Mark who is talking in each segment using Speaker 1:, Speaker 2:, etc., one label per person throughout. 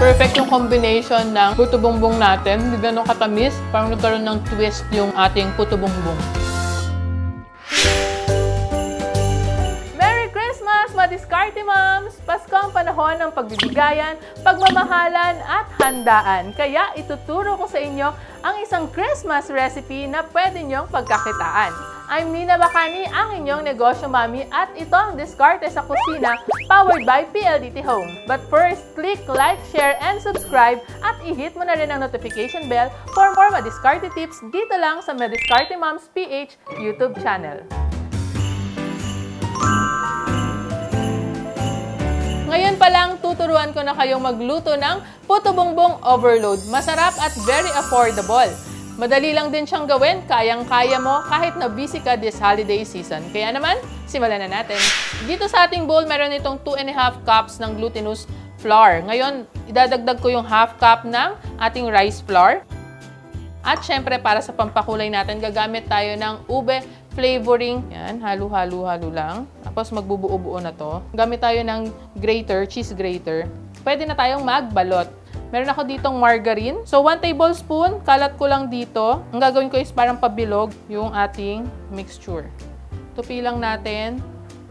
Speaker 1: Perfect yung combination ng puto bongbong natin. Hindi ganun katamis. Parang nagkaroon ng twist yung ating puto bongbong. Merry Christmas, Madiskarte Moms! Pasko ang panahon ng pagbibigayan, pagmamahalan at handaan. Kaya ituturo ko sa inyo ang isang Christmas recipe na pwede nyong pagkakitaan. I'm Nina Bacani, ang inyong negosyo mami, at ito ang Diskarte sa Kusina, powered by PLDT Home. But first, click like, share, and subscribe at i-hit mo na rin ang notification bell for more Madiskarte tips dito lang sa Madiskarte Moms PH YouTube channel. Ngayon pa lang, tuturuan ko na kayong magluto ng puto bongbong overload. Masarap at very affordable. Madali lang din siyang gawin, kayang-kaya mo kahit na busy ka this holiday season. Kaya naman, simulan na natin. Dito sa ating bowl, meron itong 2½ cups ng glutinous flour. Ngayon, idadagdag ko yung ½ cup ng ating rice flour. At syempre, para sa pampakulay natin, gagamit tayo ng ube flavoring. Yan, halo-halo lang. Tapos magbubuo-buo na to. Gamit tayo ng grater, cheese grater. Pwede na tayong magbalot. Meron ako ditong margarine. So, 1 tablespoon, kalat ko lang dito. Ang gagawin ko is parang pabilog yung ating mixture. Tupi lang natin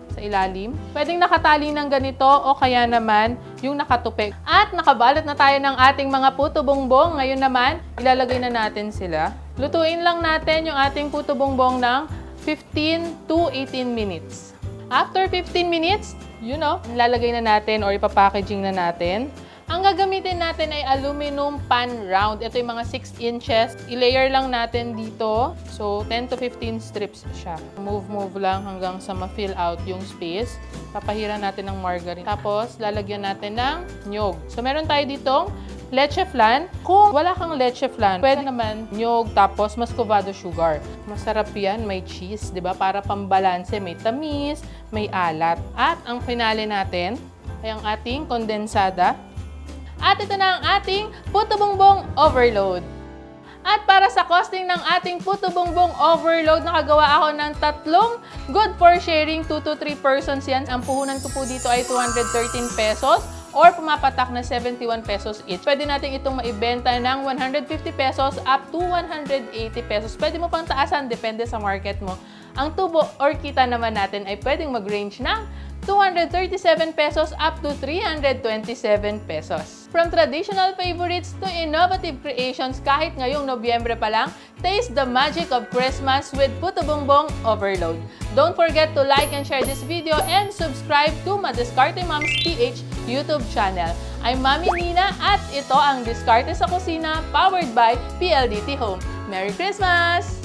Speaker 1: sa ilalim. Pwedeng nakatali ng ganito o kaya naman yung nakatupi. At nakabalot na tayo ng ating mga puto bongbong. Ngayon naman, ilalagay na natin sila. Lutuin lang natin yung ating puto bongbong ng 15 to 18 minutes. After 15 minutes, ilalagay na natin or ipapackaging na natin. Ang gagamitin natin ay aluminum pan round. Ito yung mga 6 inches. I-layer lang natin dito. So, 10 to 15 strips siya. Move lang hanggang sa ma-fill out yung space. Papahiran natin ng margarine. Tapos, lalagyan natin ng nyog. So, meron tayo ditong leche flan. Kung wala kang leche flan, pwede naman nyog tapos muscovado sugar. Masarap yan, may cheese, 'di ba? Para pambalanse, may tamis, may alat. At ang finale natin ay ang ating kondensada. At ito na ang ating puto bongbong overload. At para sa costing ng ating puto bongbong overload, nakagawa ako ng 3 good for sharing 2 to 3 persons yan. Ang puhunan ko po dito ay 213 pesos or pumapatak na 71 pesos each. Pwede natin itong maibenta ng 150 pesos up to 180 pesos. Pwede mo pang taasan, depende sa market mo. Ang tubo or kita naman natin ay pwedeng mag-range ng 237 pesos up to 327 pesos. From traditional favorites to innovative creations, kahit ngayong Nobyembre pa lang, taste the magic of Christmas with puto bongbong overload. Don't forget to like and share this video and subscribe to Madiskarte Moms PH YouTube channel. I'm Mami Nina at ito ang Diskarte sa Kusina powered by PLDT Home. Merry Christmas!